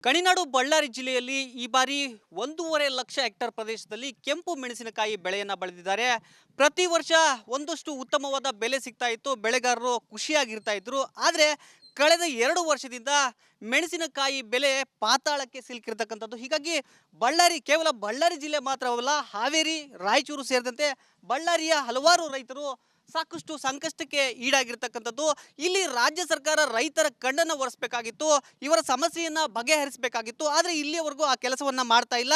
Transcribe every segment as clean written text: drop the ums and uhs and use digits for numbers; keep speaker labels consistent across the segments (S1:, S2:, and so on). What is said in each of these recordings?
S1: ಗಣಿನಾಡು ಬಳ್ಳಾರಿ ಜಿಲ್ಲೆಯಲ್ಲಿ ಈ ಬಾರಿ 1.5 ಲಕ್ಷ ಹೆಕ್ಟೇರ್ ಪ್ರದೇಶದಲ್ಲಿ ಕೆಂಪು ಮೆಣಸಿನಕಾಯಿ ಬೆಳೆಯನ್ನು ಬೆಳೆದಿದ್ದಾರೆ. ಪ್ರತಿ ವರ್ಷ ಒಂದಷ್ಟು ಉತ್ತಮವಾದ ಬೆಲೆ ಸಿಗ್ತಾ ಇತ್ತು, ಬೆಳೆಗಾರರು ಖುಷಿಯಾಗಿರ್ತಾ ಇದ್ರು. ಆದರೆ ಕಳೆದ 2 ವರ್ಷದಿಂದ ಮೆಣಸಿನಕಾಯಿ ಬೆಲೆ ಪಾತಾಳಕ್ಕೆ ಸಿಲುಕಿರ್ತಕ್ಕಂಥದ್ದು. ಹೀಗಾಗಿ ಕೇವಲ ಬಳ್ಳಾರಿ ಜಿಲ್ಲೆ ಮಾತ್ರವಲ್ಲ, ಹಾವೇರಿ, ರಾಯಚೂರು ಸೇರಿದಂತೆ ಬಳ್ಳಾರಿಯ ಹಲವಾರು ರೈತರು ಸಾಕಷ್ಟು ಸಂಕಷ್ಟಕ್ಕೆ ಈಡಾಗಿರ್ತಕ್ಕಂಥದ್ದು. ಇಲ್ಲಿ ರಾಜ್ಯ ಸರ್ಕಾರ ರೈತರ ಕಣ್ಣನ್ನು ಒರೆಸಬೇಕಾಗಿತ್ತು, ಇವರ ಸಮಸ್ಯೆಯನ್ನು ಬಗೆಹರಿಸಬೇಕಾಗಿತ್ತು. ಆದರೆ ಇಲ್ಲಿಯವರೆಗೂ ಆ ಕೆಲಸವನ್ನು ಮಾಡ್ತಾ ಇಲ್ಲ.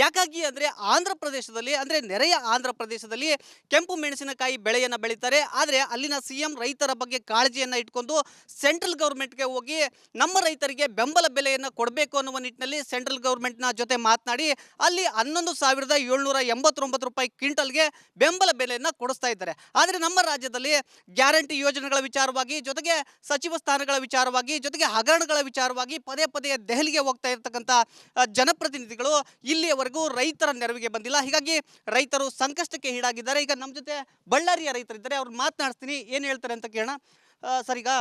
S1: ಯಾಕಾಗಿ ಅಂದರೆ ಆಂಧ್ರ ಪ್ರದೇಶದಲ್ಲಿ, ಅಂದರೆ ನೆರೆಯ ಆಂಧ್ರ ಪ್ರದೇಶದಲ್ಲಿ ಕೆಂಪು ಮೆಣಸಿನಕಾಯಿ ಬೆಳೆಯನ್ನು ಬೆಳೀತಾರೆ. ಆದರೆ ಅಲ್ಲಿನ CM ರೈತರ ಬಗ್ಗೆ ಕಾಳಜಿಯನ್ನು ಇಟ್ಕೊಂಡು ಸೆಂಟ್ರಲ್ ಗೌರ್ಮೆಂಟ್ಗೆ ಹೋಗಿ ನಮ್ಮ ರೈತರಿಗೆ ಬೆಂಬಲ ಬೆಲೆಯನ್ನು ಕೊಡಬೇಕು ಅನ್ನುವ ನಿಟ್ಟಿನಲ್ಲಿ ಸೆಂಟ್ರಲ್ ಗೌರ್ಮೆಂಟ್ನ ಜೊತೆ ಮಾತನಾಡಿ ಅಲ್ಲಿ 11,789 ರೂಪಾಯಿ ಕ್ವಿಂಟಲ್ಗೆ ಬೆಂಬಲ ಬೆಲೆಯನ್ನು ಕೊಡಿಸ್ತಾ ಇದ್ದಾರೆ. ಆದರೆ ನಮ್ಮ ರಾಜ್ಯದಲ್ಲಿ ಗ್ಯಾರಂಟಿ ಯೋಜನೆಗಳ ವಿಚಾರವಾಗಿ, ಜೊತೆಗೆ ಸಚಿವ ಸ್ಥಾನಗಳ ವಿಚಾರವಾಗಿ, ಜೊತೆಗೆ ಹಗರಣಗಳ ವಿಚಾರವಾಗಿ ಪದೇ ಪದೇ ದೆಹಲಿಗೆ ಹೋಗ್ತಾ ಇರತಕ್ಕಂಥ ಜನಪ್ರತಿನಿಧಿಗಳು ಇಲ್ಲಿಯವರೆಗೂ ರೈತರ ನೆರವಿಗೆ ಬಂದಿಲ್ಲ. ಹೀಗಾಗಿ ರೈತರು ಸಂಕಷ್ಟಕ್ಕೆ ಈಡಾಗಿದ್ದಾರೆ. ಈಗ ನಮ್ಮ ಜೊತೆ ಬಳ್ಳಾರಿಯ ರೈತರಿದ್ದಾರೆ, ಅವ್ರನ್ನ ಮಾತನಾಡಿಸ್ತೀನಿ, ಏನು ಹೇಳ್ತಾರೆ ಅಂತ ಕೇಳೋಣ. ಸರ್, ಈಗ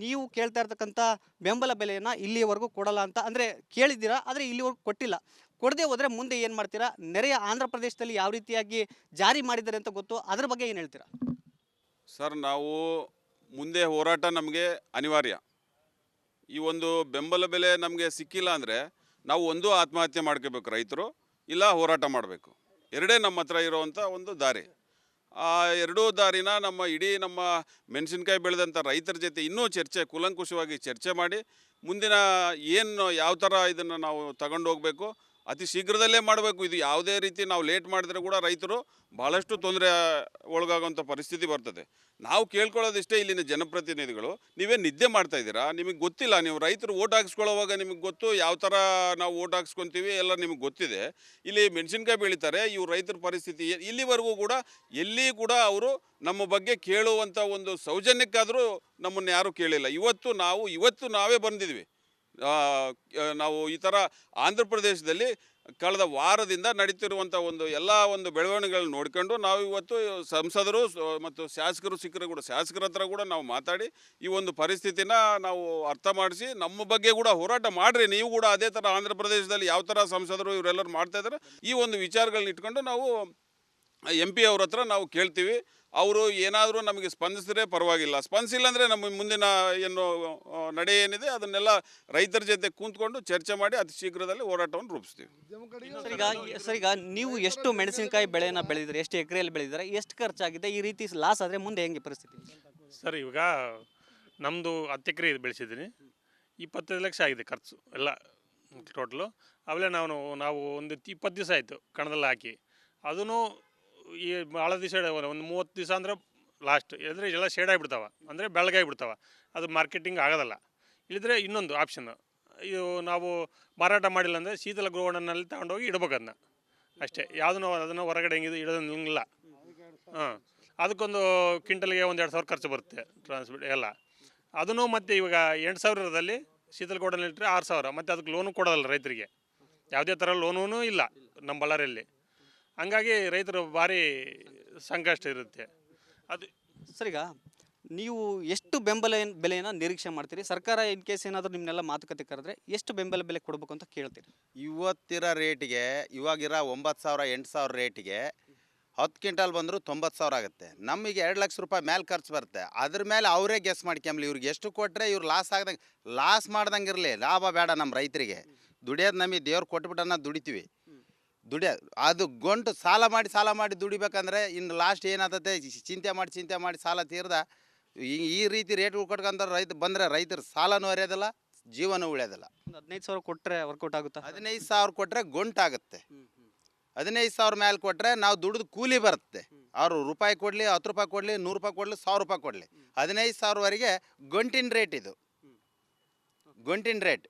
S1: ನೀವು ಕೇಳ್ತಾ ಇರ್ತಕ್ಕಂಥ ಬೆಂಬಲ ಬೆಲೆಯನ್ನು ಇಲ್ಲಿಯವರೆಗೂ ಕೊಡಲ್ಲ ಅಂತ ಅಂದರೆ ಕೇಳಿದ್ದೀರಾ, ಆದರೆ ಇಲ್ಲಿವರೆಗೂ ಕೊಟ್ಟಿಲ್ಲ. ಕೊಡದೆ ಹೋದರೆ ಮುಂದೆ ಏನು ಮಾಡ್ತೀರಾ? ನೆರೆಯ ಆಂಧ್ರ ಪ್ರದೇಶದಲ್ಲಿ ಯಾವ ರೀತಿಯಾಗಿ ಜಾರಿ ಮಾಡಿದ್ದಾರೆ ಅಂತ ಗೊತ್ತು, ಅದ್ರ ಬಗ್ಗೆ ಏನು ಹೇಳ್ತೀರಾ?
S2: ಸರ್, ನಾವು ಮುಂದೆ ಹೋರಾಟ ನಮಗೆ ಅನಿವಾರ್ಯ. ಈ ಒಂದು ಬೆಂಬಲ ಬೆಲೆ ನಮಗೆ ಸಿಕ್ಕಿಲ್ಲ ಅಂದರೆ ನಾವು ಒಂದು ಆತ್ಮಹತ್ಯೆ ಮಾಡ್ಕೋಬೇಕು ರೈತರು, ಇಲ್ಲ ಹೋರಾಟ ಮಾಡಬೇಕು. ಎರಡೇ ನಮ್ಮ ಹತ್ರ ಇರೋವಂಥ ಒಂದು ದಾರಿ. ಆ ಎರಡೂ ದಾರಿನ ನಮ್ಮ ಮೆಣಸಿನ್ಕಾಯಿ ಬೆಳೆದಂಥ ರೈತರ ಜೊತೆ ಇನ್ನೂ ಕೂಲಂಕುಷವಾಗಿ ಚರ್ಚೆ ಮಾಡಿ ಮುಂದಿನ ಏನು ಯಾವ ಥರ ಇದನ್ನು ನಾವು ತಗೊಂಡು ಹೋಗಬೇಕು ಅತಿ ಶೀಘ್ರದಲ್ಲೇ ಮಾಡಬೇಕು. ಇದು ಯಾವುದೇ ರೀತಿ ನಾವು ಲೇಟ್ ಮಾಡಿದ್ರೆ ಕೂಡ ರೈತರು ಭಾಳಷ್ಟು ತೊಂದರೆ ಒಳಗಾಗುವಂಥ ಪರಿಸ್ಥಿತಿ ಬರ್ತದೆ. ನಾವು ಕೇಳ್ಕೊಳ್ಳೋದಿಷ್ಟೇ, ಇಲ್ಲಿನ ಜನಪ್ರತಿನಿಧಿಗಳು, ನೀವೇ ನಿದ್ದೆ ಮಾಡ್ತಾ ಇದ್ದೀರಾ? ನಿಮಗೆ ಗೊತ್ತಿಲ್ಲ? ನೀವು ರೈತರು ಓಟ್ ಹಾಕ್ಸ್ಕೊಳ್ಳೋವಾಗ ನಿಮಗೆ ಗೊತ್ತು ಯಾವ ಥರ ನಾವು ಓಟ್ ಹಾಕ್ಸ್ಕೊತೀವಿ ಎಲ್ಲ ನಿಮಗೆ ಗೊತ್ತಿದೆ. ಇಲ್ಲಿ ಮೆಣಸಿನ್ಕಾಯಿ ಬೆಳೀತಾರೆ, ಇವ್ರು ರೈತರ ಪರಿಸ್ಥಿತಿ ಇಲ್ಲಿವರೆಗೂ ಕೂಡ ಎಲ್ಲಿ ಕೂಡ ಅವರು ನಮ್ಮ ಬಗ್ಗೆ ಕೇಳುವಂಥ ಒಂದು ಸೌಜನ್ಯಕ್ಕಾದರೂ ನಮ್ಮನ್ನು ಯಾರೂ ಕೇಳಿಲ್ಲ. ಇವತ್ತು ನಾವೇ ಬಂದಿದ್ವಿ. ನಾವು ಈ ಥರ ಆಂಧ್ರ ಪ್ರದೇಶದಲ್ಲಿ ಕಳೆದ ವಾರದಿಂದ ನಡೀತಿರುವಂಥ ಒಂದು ಬೆಳವಣಿಗೆಗಳನ್ನ ನೋಡ್ಕೊಂಡು ನಾವು ಇವತ್ತು ಸಂಸದರು ಮತ್ತು ಶಾಸಕರು ಸಿಕ್ಕರು ಕೂಡ ಶಾಸಕರ ಹತ್ರ ಕೂಡ ನಾವು ಮಾತಾಡಿ ಈ ಒಂದು ಪರಿಸ್ಥಿತಿನ ನಾವು ಅರ್ಥ ಮಾಡಿಸಿ ನಮ್ಮ ಬಗ್ಗೆ ಕೂಡ ಹೋರಾಟ ಮಾಡಿರಿ, ನೀವು ಕೂಡ ಅದೇ ಥರ ಆಂಧ್ರ ಪ್ರದೇಶದಲ್ಲಿ ಯಾವ ಥರ ಸಂಸದರು ಇವರೆಲ್ಲರೂ ಮಾಡ್ತಾಯಿದ್ದಾರೆ, ಈ ಒಂದು ವಿಚಾರಗಳನ್ನ ಇಟ್ಕೊಂಡು ನಾವು MP ಅವ್ರ ಹತ್ರ ನಾವು ಕೇಳ್ತೀವಿ. ಅವರು ಏನಾದರೂ ನಮಗೆ ಸ್ಪಂದಿಸಿದ್ರೆ ಪರವಾಗಿಲ್ಲ, ಸ್ಪಂದಿಸಿಲ್ಲ ಅಂದರೆ ನಮ್ಮ ಮುಂದಿನ ನಡೆ ಏನಿದೆ ಅದನ್ನೆಲ್ಲ ರೈತರ ಜೊತೆ ಕೂತ್ಕೊಂಡು ಚರ್ಚೆ ಮಾಡಿ ಅತಿ ಶೀಘ್ರದಲ್ಲಿ ಹೋರಾಟವನ್ನು ರೂಪಿಸ್ತೀವಿ.
S1: ಸರ್, ಈಗ ನೀವು ಎಷ್ಟು ಮೆಣಸಿನಕಾಯಿ ಬೆಳೆಯನ್ನು ಬೆಳೆದಿದ್ದಾರೆ, ಎಷ್ಟು ಎಕರೆಯಲ್ಲಿ ಬೆಳೆದಿದ್ದಾರೆ, ಎಷ್ಟು ಖರ್ಚಾಗಿದೆ? ಈ ರೀತಿ ಲಾಸ್ ಆದರೆ ಮುಂದೆ ಹೆಂಗೆ ಪರಿಸ್ಥಿತಿ?
S3: ಸರ್, ಇವಾಗ ನಮ್ಮದು 10 ಎಕರೆ ಬೆಳೆಸಿದ್ದೀನಿ. 25 ಲಕ್ಷ ಆಗಿದೆ ಖರ್ಚು ಎಲ್ಲ ಟೋಟಲು. ಆಮೇಲೆ ನಾವು ಒಂದು 20 ದಿವಸ ಆಯಿತು ಕಣದಲ್ಲಿ ಹಾಕಿ. ಅದೂ ಈ ಭಾಳ ದಿವಸ ಒಂದು 30 ದಿವಸ ಅಂದರೆ ಲಾಸ್ಟ್ ಅಂದರೆ ಎಲ್ಲ ಶೇಡ್ ಆಗಿಬಿಡ್ತಾವೆ, ಅಂದರೆ ಬೆಳಗಾಗಿಬಿಡ್ತಾವೆ, ಅದು ಮಾರ್ಕೆಟಿಂಗ್ ಆಗೋದಲ್ಲ. ಇಲ್ಲಿದ್ರೆ ಇನ್ನೊಂದು ಆಪ್ಷನ್, ಇದು ನಾವು ಮಾರಾಟ ಮಾಡಿಲ್ಲ ಅಂದರೆ ಶೀತಲ ಗೃಹಗಳಲ್ಲಿ ತಗೊಂಡೋಗಿ ಇಡ್ಬೇಕು ಅದನ್ನ ಅಷ್ಟೇ. ಯಾವುದೂ ಅದನ್ನು ಹೊರಗಡೆ ಹೆಂಗಿದೆ ಇಡೋದಿಲ್ಲ. ಅದಕ್ಕೊಂದು ಕ್ವಿಂಟಲ್ಗೆ 1-2 ಸಾವಿರ ಖರ್ಚು ಬರುತ್ತೆ ಟ್ರಾನ್ಸ್ಪೋರ್ಟ್ ಎಲ್ಲ. ಅದನ್ನು ಮತ್ತು ಇವಾಗ 8,000ರಲ್ಲಿ ಶೀತಲ ಗೋಡನಲ್ಲಿ ಇಟ್ಟರೆ 6,000, ಮತ್ತು ಅದಕ್ಕೆ ಲೋನು ಕೊಡೋದಲ್ಲ ರೈತರಿಗೆ, ಯಾವುದೇ ಥರ ಲೋನೂ ಇಲ್ಲ ನಮ್ಮ ಬಳ್ಳಾರಿಯಲ್ಲಿ. ಹಂಗಾಗಿ ರೈತರು ಭಾರಿ ಸಂಕಷ್ಟ ಇರುತ್ತೆ. ಅದು
S1: ಸರ್, ಈಗ ನೀವು ಎಷ್ಟು ಬೆಂಬಲ ಬೆಲೆಯನ್ನು ನಿರೀಕ್ಷೆ ಮಾಡ್ತೀರಿ? ಸರ್ಕಾರ ಇನ್ ಕೇಸ್ ಏನಾದರೂ ನಿಮ್ಮನ್ನೆಲ್ಲ ಮಾತುಕತೆ ಕರೆದ್ರೆ ಎಷ್ಟು ಬೆಂಬಲ ಬೆಲೆ ಕೊಡಬೇಕು ಅಂತ ಕೇಳ್ತೀರಿ?
S4: ಇವತ್ತಿರೋ ರೇಟಿಗೆ, ಇವಾಗಿರೋ 9,000 8,000 ರೇಟಿಗೆ 10 ಕ್ವಿಂಟಲ್ ಬಂದರೂ 90,000 ಆಗುತ್ತೆ. ನಮಗೆ 2 ಲಕ್ಷ ರೂಪಾಯಿ ಮೇಲೆ ಖರ್ಚು ಬರುತ್ತೆ. ಅದ್ರ ಮೇಲೆ ಅವರೇ ಗೆಸ್ ಮಾಡ್ಕೊಂಬ್ಲಿ, ಇವ್ರಿಗೆ ಎಷ್ಟು ಕೊಟ್ಟರೆ ಇವ್ರು ಲಾಸ್ ಮಾಡ್ದಂಗೆ ಇರಲಿ, ಲಾಭ ಬೇಡ ನಮ್ಮ ರೈತರಿಗೆ. ದುಡಿಯೋದು ನಮಗೆ ದೇವ್ರು ಕೊಟ್ಬಿಟ್ಟನ್ನ ದುಡಿತೀವಿ. ಅದು ಗಂಟು ಸಾಲ ಮಾಡಿ ದುಡಿಬೇಕಂದ್ರೆ ಇನ್ನು ಲಾಸ್ಟ್ ಏನಾಗ್ತದೆ, ಚಿಂತೆ ಮಾಡಿ ಸಾಲ ತೀರ್ದ ಈ ರೀತಿ ರೇಟ್ಗಳು ಕೊಟ್ಕೊಂತ ರೈತರು ಸಾಲನೂ ಹರಿಯೋದಿಲ್ಲ, ಜೀವನೂ ಉಳಿಯೋದಿಲ್ಲ.
S1: 15,000 ಕೊಟ್ಟರೆ ವರ್ಕೌಟ್ ಆಗುತ್ತಾ?
S4: 15,000 ಕೊಟ್ಟರೆ ಗಂಟಾಗುತ್ತೆ. 15,000 ಮೇಲೆ ಕೊಟ್ಟರೆ ನಾವು ದುಡಿದು ಕೂಲಿ ಬರುತ್ತೆ. ಅವರು ರೂಪಾಯಿ ಕೊಡಲಿ, 10 ರೂಪಾಯಿ ಕೊಡಲಿ, 100 ರೂಪಾಯಿ ಕೊಡಲಿ, 1,000 ರೂಪಾಯಿ ಕೊಡಲಿ, 15,000ವರೆಗೆ ಗಂಟಿನ ರೇಟ್. ಇದು ಗಂಟಿನ ರೇಟ್.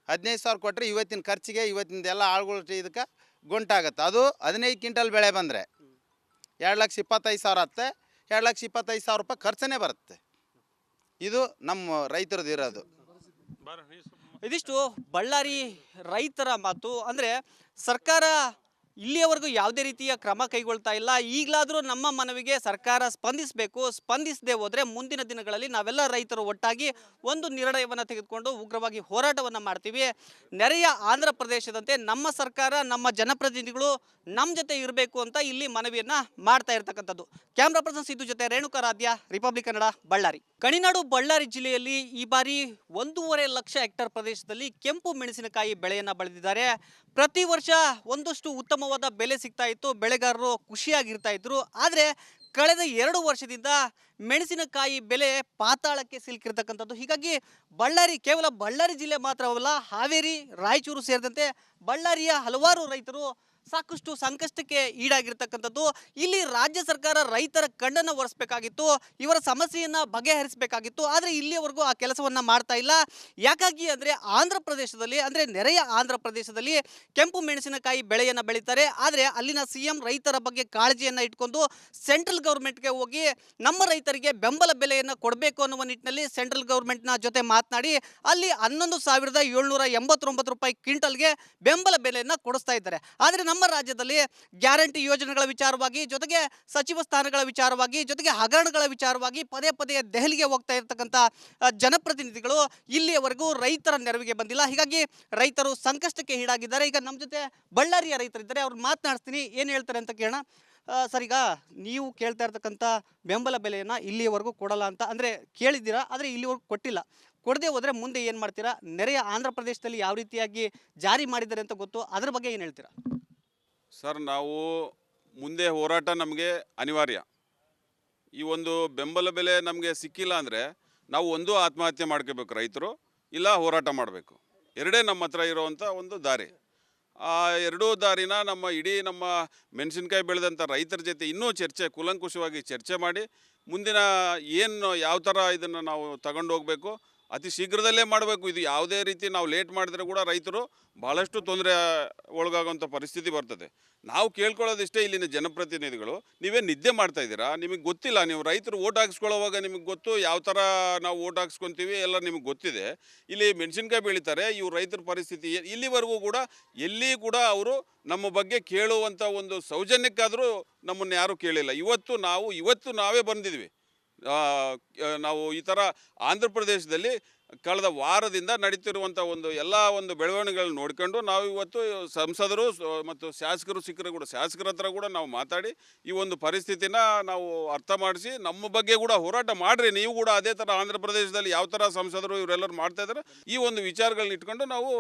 S4: 15,000 ಕೊಟ್ಟರೆ ಇವತ್ತಿನ ಖರ್ಚಿಗೆ, ಇವತ್ತಿನದೆಲ್ಲ ಆಳುಗಳು ಇದಕ್ಕೆ ಗಂಟಾಗುತ್ತೆ. ಅದು 15 ಕ್ವಿಂಟಲ್ ಬೆಳೆ ಬಂದರೆ 2,25,000 ಆಗುತ್ತೆ. 2,25,000 ರೂಪಾಯಿ ಖರ್ಚನೇ ಬರುತ್ತೆ. ಇದು ನಮ್ಮ ರೈತರದ್ದು ಇರೋದು.
S1: ಇದಿಷ್ಟು ಬಳ್ಳಾರಿ ರೈತರ ಮಾತು. ಅಂದರೆ ಸರ್ಕಾರ ಇಲ್ಲಿಯವರೆಗೂ ಯಾವುದೇ ರೀತಿಯ ಕ್ರಮ ಕೈಗೊಳ್ತಾ ಇಲ್ಲ. ಈಗಲಾದರೂ ನಮ್ಮ ಮನವಿಗೆ ಸರ್ಕಾರ ಸ್ಪಂದಿಸಬೇಕು. ಸ್ಪಂದಿಸದೆ ಹೋದರೆ ಮುಂದಿನ ದಿನಗಳಲ್ಲಿ ನಾವೆಲ್ಲ ರೈತರು ಒಟ್ಟಾಗಿ ಒಂದು ನಿರ್ಣಯವನ್ನು ತೆಗೆದುಕೊಂಡು ಉಗ್ರವಾಗಿ ಹೋರಾಟವನ್ನು ಮಾಡ್ತೀವಿ. ನೆರೆಯ ಆಂಧ್ರ ಪ್ರದೇಶದಂತೆ ನಮ್ಮ ಸರ್ಕಾರ, ನಮ್ಮ ಜನಪ್ರತಿನಿಧಿಗಳು ನಮ್ಮ ಜೊತೆ ಇರಬೇಕು ಅಂತ ಇಲ್ಲಿ ಮನವಿಯನ್ನು ಮಾಡ್ತಾ ಇರ್ತಕ್ಕಂಥದ್ದು. ಕ್ಯಾಮ್ರಾ ಪರ್ಸನ್ ಸಿದ್ದು ಜೊತೆ ರೇಣುಕಾರಾಧ್ಯ, ರಿಪಬ್ಲಿಕ್ ಕನ್ನಡ, ಬಳ್ಳಾರಿ. ಗಣಿನಾಡು ಬಳ್ಳಾರಿ ಜಿಲ್ಲೆಯಲ್ಲಿ ಈ ಬಾರಿ 1.5 ಲಕ್ಷ ಹೆಕ್ಟೇರ್ ಪ್ರದೇಶದಲ್ಲಿ ಕೆಂಪು ಮೆಣಸಿನಕಾಯಿ ಬೆಳೆಯನ್ನು ಬೆಳೆದಿದ್ದಾರೆ. ಪ್ರತಿ ವರ್ಷ ಒಂದಷ್ಟು ಉತ್ತಮವಾದ ಬೆಲೆ ಸಿಗ್ತಾ ಇತ್ತು, ಬೆಳೆಗಾರರು ಖುಷಿಯಾಗಿರ್ತಾ ಇದ್ರು. ಆದರೆ ಕಳೆದ 2 ವರ್ಷದಿಂದ ಮೆಣಸಿನಕಾಯಿ ಬೆಲೆ ಪಾತಾಳಕ್ಕೆ ಸಿಲುಕಿರ್ತಕ್ಕಂಥದ್ದು. ಹೀಗಾಗಿ ಕೇವಲ ಬಳ್ಳಾರಿ ಜಿಲ್ಲೆ ಮಾತ್ರವಲ್ಲ, ಹಾವೇರಿ, ರಾಯಚೂರು ಸೇರಿದಂತೆ ಬಳ್ಳಾರಿಯ ಹಲವಾರು ರೈತರು ಸಾಕಷ್ಟು ಸಂಕಷ್ಟಕ್ಕೆ ಈಡಾಗಿರ್ತಕ್ಕಂಥದ್ದು. ಇಲ್ಲಿ ರಾಜ್ಯ ಸರ್ಕಾರ ರೈತರ ಕಣ್ಣನ್ನು ಒರೆಸಬೇಕಾಗಿತ್ತು, ಇವರ ಸಮಸ್ಯೆಯನ್ನು ಬಗೆಹರಿಸಬೇಕಾಗಿತ್ತು. ಆದರೆ ಇಲ್ಲಿಯವರೆಗೂ ಆ ಕೆಲಸವನ್ನು ಮಾಡ್ತಾ ಇಲ್ಲ. ಯಾಕಾಗಿ ಅಂದರೆ ಆಂಧ್ರ ಪ್ರದೇಶದಲ್ಲಿ, ಅಂದರೆ ನೆರೆಯ ಆಂಧ್ರ ಪ್ರದೇಶದಲ್ಲಿ ಕೆಂಪು ಮೆಣಸಿನಕಾಯಿ ಬೆಳೆಯನ್ನು ಬೆಳೀತಾರೆ. ಆದರೆ ಅಲ್ಲಿನ CM ರೈತರ ಬಗ್ಗೆ ಕಾಳಜಿಯನ್ನು ಇಟ್ಕೊಂಡು ಸೆಂಟ್ರಲ್ ಗೌರ್ಮೆಂಟ್ಗೆ ಹೋಗಿ ನಮ್ಮ ರೈತರಿಗೆ ಬೆಂಬಲ ಬೆಲೆಯನ್ನು ಕೊಡಬೇಕು ಅನ್ನುವ ನಿಟ್ಟಿನಲ್ಲಿ ಸೆಂಟ್ರಲ್ ಗೌರ್ಮೆಂಟ್ನ ಜೊತೆ ಮಾತನಾಡಿ ಅಲ್ಲಿ 11,789 ರೂಪಾಯಿ ಕ್ವಿಂಟಲ್ಗೆ ಬೆಂಬಲ ಬೆಲೆಯನ್ನು ಕೊಡಿಸ್ತಾ ಇದ್ದಾರೆ. ಆದರೆ ನಮ್ಮ ರಾಜ್ಯದಲ್ಲಿ ಗ್ಯಾರಂಟಿ ಯೋಜನೆಗಳ ವಿಚಾರವಾಗಿ, ಜೊತೆಗೆ ಸಚಿವ ಸ್ಥಾನಗಳ ವಿಚಾರವಾಗಿ, ಜೊತೆಗೆ ಹಗರಣಗಳ ವಿಚಾರವಾಗಿ ಪದೇ ಪದೇ ದೆಹಲಿಗೆ ಹೋಗ್ತಾ ಇರತಕ್ಕಂಥ ಜನಪ್ರತಿನಿಧಿಗಳು ಇಲ್ಲಿಯವರೆಗೂ ರೈತರ ನೆರವಿಗೆ ಬಂದಿಲ್ಲ. ಹೀಗಾಗಿ ರೈತರು ಸಂಕಷ್ಟಕ್ಕೆ ಈಡಾಗಿದ್ದಾರೆ. ಈಗ ನಮ್ಮ ಜೊತೆ ಬಳ್ಳಾರಿಯ ರೈತರಿದ್ದಾರೆ, ಅವ್ರು ಮಾತನಾಡ್ತೀನಿ, ಏನು ಹೇಳ್ತಾರೆ ಅಂತ ಕೇಳೋಣ. ಸರ್, ಈಗ ನೀವು ಕೇಳ್ತಾ ಇರ್ತಕ್ಕಂಥ ಬೆಂಬಲ ಬೆಲೆಯನ್ನು ಇಲ್ಲಿಯವರೆಗೂ ಕೊಡಲ್ಲ ಅಂತ ಅಂದರೆ ಕೇಳಿದ್ದೀರಾ, ಆದರೆ ಇಲ್ಲಿವರೆಗೂ ಕೊಟ್ಟಿಲ್ಲ. ಕೊಡದೆ ಹೋದರೆ ಮುಂದೆ ಏನು ಮಾಡ್ತೀರಾ? ನೆರೆಯ ಆಂಧ್ರ ಪ್ರದೇಶದಲ್ಲಿ ಯಾವ ರೀತಿಯಾಗಿ ಜಾರಿ ಮಾಡಿದ್ದಾರೆ ಅಂತ ಗೊತ್ತು, ಅದ್ರ ಬಗ್ಗೆ ಏನು ಹೇಳ್ತೀರಾ?
S2: ಸರ್, ನಾವು ಮುಂದೆ ಹೋರಾಟ ನಮಗೆ ಅನಿವಾರ್ಯ. ಈ ಒಂದು ಬೆಂಬಲ ಬೆಲೆ ನಮಗೆ ಸಿಕ್ಕಿಲ್ಲ ಅಂದರೆ ನಾವು ಒಂದು ಆತ್ಮಹತ್ಯೆ ಮಾಡ್ಕೋಬೇಕು ರೈತರು, ಇಲ್ಲ ಹೋರಾಟ ಮಾಡಬೇಕು. ಎರಡೇ ನಮ್ಮ ಹತ್ರ ಇರೋವಂಥ ಒಂದು ದಾರಿ. ಆ ಎರಡೂ ದಾರಿನ ನಮ್ಮ ಮೆಣಸಿನ್ಕಾಯಿ ಬೆಳೆದಂಥ ರೈತರ ಜೊತೆ ಇನ್ನೂ ಕೂಲಂಕುಷವಾಗಿ ಚರ್ಚೆ ಮಾಡಿ ಮುಂದಿನ ಏನು ಯಾವ ಥರ ಇದನ್ನು ನಾವು ತಗೊಂಡು ಹೋಗಬೇಕು, ಅತಿ ಶೀಘ್ರದಲ್ಲೇ ಮಾಡಬೇಕು. ಇದು ಯಾವುದೇ ರೀತಿ ನಾವು ಲೇಟ್ ಮಾಡಿದ್ರೆ ಕೂಡ ರೈತರು ಭಾಳಷ್ಟು ತೊಂದರೆ ಒಳಗಾಗುವಂಥ ಪರಿಸ್ಥಿತಿ ಬರ್ತದೆ. ನಾವು ಕೇಳ್ಕೊಳ್ಳೋದಿಷ್ಟೇ, ಇಲ್ಲಿನ ಜನಪ್ರತಿನಿಧಿಗಳು, ನೀವೇ ನಿದ್ದೆ ಮಾಡ್ತಾ ಇದ್ದೀರಾ? ನಿಮಗೆ ಗೊತ್ತಿಲ್ಲ? ನೀವು ರೈತರು ಓಟ್ ಹಾಕ್ಸ್ಕೊಳ್ಳೋವಾಗ ನಿಮಗೆ ಗೊತ್ತು ಯಾವ ಥರ ನಾವು ಓಟ್ ಹಾಕ್ಸ್ಕೊತೀವಿ ಎಲ್ಲ ನಿಮಗೆ ಗೊತ್ತಿದೆ. ಇಲ್ಲಿ ಮೆಣಸಿನ್ಕಾಯಿ ಬೆಳೀತಾರೆ, ಇವು ರೈತರ ಪರಿಸ್ಥಿತಿ ಇಲ್ಲಿವರೆಗೂ ಕೂಡ ಎಲ್ಲಿ ಕೂಡ ಅವರು ನಮ್ಮ ಬಗ್ಗೆ ಕೇಳುವಂಥ ಒಂದು ಸೌಜನ್ಯಕ್ಕಾದರೂ ನಮ್ಮನ್ನು ಯಾರೂ ಕೇಳಿಲ್ಲ. ಇವತ್ತು ನಾವೇ ಬಂದಿದ್ವಿ. ನಾವು ಈ ಥರ ಆಂಧ್ರ ಪ್ರದೇಶದಲ್ಲಿ ಕಳೆದ ವಾರದಿಂದ ನಡೀತಿರುವಂಥ ಎಲ್ಲ ಬೆಳವಣಿಗೆಗಳನ್ನ ನೋಡ್ಕೊಂಡು ನಾವು ಇವತ್ತು ಸಂಸದರು ಮತ್ತು ಶಾಸಕರು ಸಿಕ್ಕರು ಕೂಡ ಶಾಸಕರ ಹತ್ರ ಕೂಡ ನಾವು ಮಾತಾಡಿ ಈ ಒಂದು ಪರಿಸ್ಥಿತಿನ ನಾವು ಅರ್ಥ ಮಾಡಿಸಿ ನಮ್ಮ ಬಗ್ಗೆ ಕೂಡ ಹೋರಾಟ ಮಾಡಿರಿ, ನೀವು ಕೂಡ ಅದೇ ಥರ ಆಂಧ್ರ ಪ್ರದೇಶದಲ್ಲಿ ಯಾವ ಥರ ಸಂಸದರು ಇವರೆಲ್ಲರೂ ಮಾಡ್ತಾಯಿದ್ದಾರೆ, ಈ ಒಂದು ವಿಚಾರಗಳನ್ನ ಇಟ್ಕೊಂಡು ನಾವು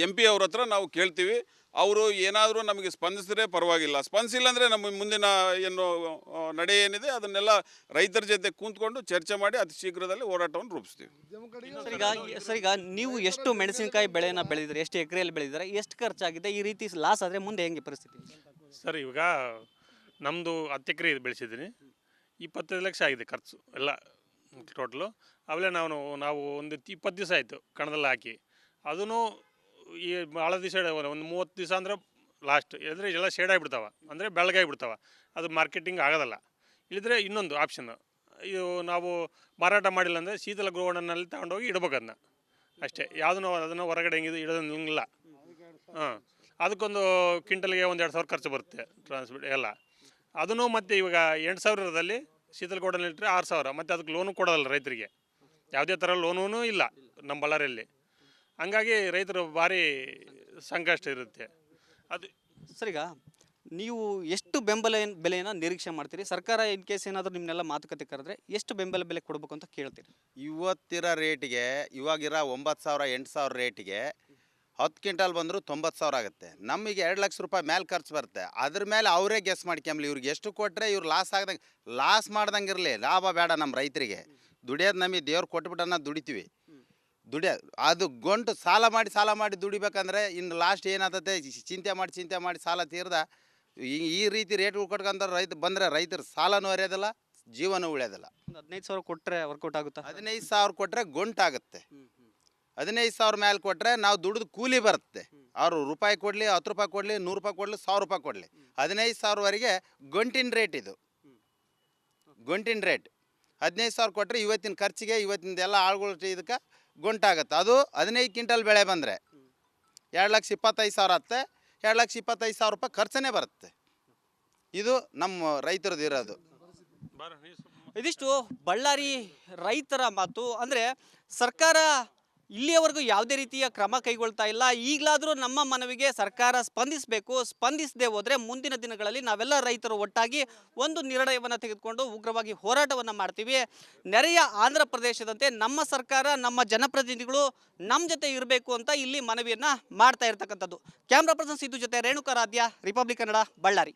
S2: MP ಅವ್ರ ಹತ್ರ ನಾವು ಕೇಳ್ತೀವಿ. ಅವರು ಏನಾದರೂ ನಮಗೆ ಸ್ಪಂದಿಸಿದ್ರೆ ಪರವಾಗಿಲ್ಲ, ಸ್ಪಂದಿಸಿಲ್ಲ ಅಂದರೆ ನಮ್ಮ ಮುಂದಿನ ನಡೆ ಏನಿದೆ ಅದನ್ನೆಲ್ಲ ರೈತರ ಜೊತೆ ಕೂತ್ಕೊಂಡು ಚರ್ಚೆ ಮಾಡಿ ಅತಿ ಶೀಘ್ರದಲ್ಲಿ ಹೋರಾಟವನ್ನು ರೂಪಿಸ್ತೀವಿ.
S1: ಸರ್, ಈಗ ನೀವು ಎಷ್ಟು ಮೆಣಸಿನಕಾಯಿ ಬೆಳೆಯನ್ನು ಬೆಳೆದಿದ್ದಾರೆ, ಎಷ್ಟು ಎಕರೆಯಲ್ಲಿ ಬೆಳೆದಿದ್ದಾರೆ, ಎಷ್ಟು ಖರ್ಚಾಗಿದೆ? ಈ ರೀತಿ ಲಾಸ್ ಆದರೆ ಮುಂದೆ ಹೆಂಗೆ ಪರಿಸ್ಥಿತಿ?
S3: ಸರ್, ಇವಾಗ ನಮ್ಮದು 10 ಎಕರೆ ಬೆಳೆಸಿದ್ದೀನಿ. 25 ಲಕ್ಷ ಆಗಿದೆ ಖರ್ಚು ಎಲ್ಲ ಟೋಟಲು. ಆಮೇಲೆ ನಾವು ಒಂದು 20 ದಿವಸ ಆಯಿತು ಕಣದಲ್ಲಿ ಹಾಕಿ. ಅದೂ ಈ ಭಾಳ ದಿವಸ ಒಂದು 30 ದಿವಸ ಅಂದರೆ ಲಾಸ್ಟ್ ಅಂದರೆ ಎಲ್ಲ ಶೇಡ್ ಆಗಿಬಿಡ್ತಾವೆ, ಅಂದರೆ ಬೆಳಗಾಗಿಬಿಡ್ತಾವೆ. ಅದು ಮಾರ್ಕೆಟಿಂಗ್ ಆಗೋದಲ್ಲ. ಇಲ್ಲಿದ್ರೆ ಇನ್ನೊಂದು ಆಪ್ಷನ್, ಇದು ನಾವು ಮಾರಾಟ ಮಾಡಿಲ್ಲ ಅಂದರೆ ಶೀತಲ ಗೃಹಗಳಲ್ಲಿ ತಗೊಂಡೋಗಿ ಇಡ್ಬೇಕು ಅದನ್ನ ಅಷ್ಟೇ. ಅದನ್ನು ಹೊರಗಡೆ ಹೆಂಗಿದೆ ಇಡೋದಿಲ್ಲ. ಅದಕ್ಕೊಂದು ಕ್ವಿಂಟಲ್ಗೆ 1-2 ಸಾವಿರ ಖರ್ಚು ಬರುತ್ತೆ ಟ್ರಾನ್ಸ್ಪೋರ್ಟ್ ಎಲ್ಲ. ಅದನ್ನು ಮತ್ತು ಇವಾಗ 8,000ದಲ್ಲಿ ಶೀತಲ ಗೋಡನಲ್ಲಿ ಇಟ್ಟರೆ 6,000. ಮತ್ತು ಅದಕ್ಕೆ ಲೋನು ಕೊಡೋದಲ್ಲ ರೈತರಿಗೆ, ಯಾವುದೇ ಥರ ಲೋನೂ ಇಲ್ಲ ನಮ್ಮ ಬಳ್ಳಾರಿಯಲ್ಲಿ. ಹಂಗಾಗಿ ರೈತರು ಭಾರಿ ಸಂಕಷ್ಟ ಇರುತ್ತೆ. ಅದು
S1: ಸರ್, ಈಗ ನೀವು ಎಷ್ಟು ಬೆಲೆಯನ್ನು ನಿರೀಕ್ಷೆ ಮಾಡ್ತೀರಿ? ಸರ್ಕಾರ ಇನ್ ಕೇಸ್ ಏನಾದರೂ ನಿಮ್ಮನ್ನೆಲ್ಲ ಮಾತುಕತೆ ಕರೆದ್ರೆ ಎಷ್ಟು ಬೆಂಬಲ ಬೆಲೆ ಕೊಡಬೇಕು ಅಂತ ಕೇಳ್ತೀರಿ?
S4: ಇವತ್ತಿರೋ ರೇಟಿಗೆ, ಇವಾಗಿರೋ 9,000 8,000 ರೇಟಿಗೆ 10 ಕ್ವಿಂಟಲ್ ಬಂದರೂ 90,000 ಆಗುತ್ತೆ. ನಮಗೆ 2 ಲಕ್ಷ ರೂಪಾಯಿ ಮೇಲೆ ಖರ್ಚು ಬರುತ್ತೆ. ಅದ್ರ ಮೇಲೆ ಅವರೇ ಗೆಸ್ ಮಾಡ್ಕೊಂಬ್ಲಿ, ಇವ್ರಿಗೆ ಎಷ್ಟು ಕೊಟ್ಟರೆ ಇವ್ರು ಲಾಸ್ ಮಾಡ್ದಂಗೆ ಇರಲಿ, ಲಾಭ ಬೇಡ ನಮ್ಮ ರೈತರಿಗೆ. ದುಡಿಯೋದು ನಮಗೆ ದೇವ್ರು ಕೊಟ್ಬಿಟ್ಟನ್ನ ದುಡಿತೀವಿ. ಅದು ಗಂಟು ಸಾಲ ಮಾಡಿ ದುಡಿಬೇಕಂದ್ರೆ ಇನ್ನು ಲಾಸ್ಟ್ ಏನಾಗುತ್ತೆ, ಚಿಂತೆ ಮಾಡಿ ಸಾಲ ತೀರ್ದ ಈ ರೀತಿ ರೇಟ್ಗಳು ಕೊಟ್ಕೊಂತ ರೈತರು ಸಾಲನೂ ಹರಿಯೋದಿಲ್ಲ, ಜೀವನ ಉಳಿಯೋದಿಲ್ಲ.
S1: 15,000 ಕೊಟ್ಟರೆ ವರ್ಕೌಟ್ ಆಗುತ್ತಾ?
S4: 15,000 ಕೊಟ್ಟರೆ ಗಂಟಾಗುತ್ತೆ. 15,000 ಮೇಲೆ ಕೊಟ್ಟರೆ ನಾವು ದುಡಿದು ಕೂಲಿ ಬರುತ್ತೆ. ಅವರು ರೂಪಾಯಿ ಕೊಡಲಿ, 10 ರೂಪಾಯಿ ಕೊಡಲಿ, 100 ರೂಪಾಯಿ ಕೊಡಲಿ, 1,000 ರೂಪಾಯಿ ಕೊಡಲಿ, 15,000ವರೆಗೆ ಗಂಟಿನ ರೇಟ್. ಇದು ಗಂಟಿನ ರೇಟ್. 15,000 ಕೊಟ್ಟರೆ ಇವತ್ತಿನ ಖರ್ಚಿಗೆ, ಇವತ್ತಿನದೆಲ್ಲ ಆಳುಗಳ ಇದಕ್ಕೆ ಗಂಟಾಗುತ್ತೆ. ಅದು 15 ಕ್ವಿಂಟಲ್ ಬೆಳೆ ಬಂದರೆ 2,25,000 ಆಗುತ್ತೆ. 2,25,000 ರೂಪಾಯಿ ಖರ್ಚನೇ ಬರುತ್ತೆ. ಇದು ನಮ್ಮ ರೈತರದ್ದು ಇರೋದು.
S1: ಇದಿಷ್ಟು ಬಳ್ಳಾರಿ ರೈತರ ಮಾತು. ಅಂದರೆ ಸರ್ಕಾರ ಇಲ್ಲಿಯವರೆಗೂ ಯಾವುದೇ ರೀತಿಯ ಕ್ರಮ ಕೈಗೊಳ್ತಾ ಇಲ್ಲ. ಈಗಲಾದರೂ ನಮ್ಮ ಮನವಿಗೆ ಸರ್ಕಾರ ಸ್ಪಂದಿಸಬೇಕು. ಸ್ಪಂದಿಸದೆ ಹೋದರೆ ಮುಂದಿನ ದಿನಗಳಲ್ಲಿ ನಾವೆಲ್ಲ ರೈತರು ಒಟ್ಟಾಗಿ ಒಂದು ನಿರ್ಣಯವನ್ನು ತೆಗೆದುಕೊಂಡು ಉಗ್ರವಾಗಿ ಹೋರಾಟವನ್ನು ಮಾಡ್ತೀವಿ. ನೆರೆಯ ಆಂಧ್ರ ಪ್ರದೇಶದಂತೆ ನಮ್ಮ ಸರ್ಕಾರ, ನಮ್ಮ ಜನಪ್ರತಿನಿಧಿಗಳು ನಮ್ಮ ಜೊತೆ ಇರಬೇಕು ಅಂತ ಇಲ್ಲಿ ಮನವಿಯನ್ನು ಮಾಡ್ತಾ ಇರ್ತಕ್ಕಂಥದ್ದು. ಕ್ಯಾಮ್ರಾ ಪರ್ಸನ್ ಸಿದ್ದು ಜೊತೆ ರೇಣುಕಾರಾಧ್ಯ, ರಿಪಬ್ಲಿಕ್ ಕನ್ನಡ, ಬಳ್ಳಾರಿ.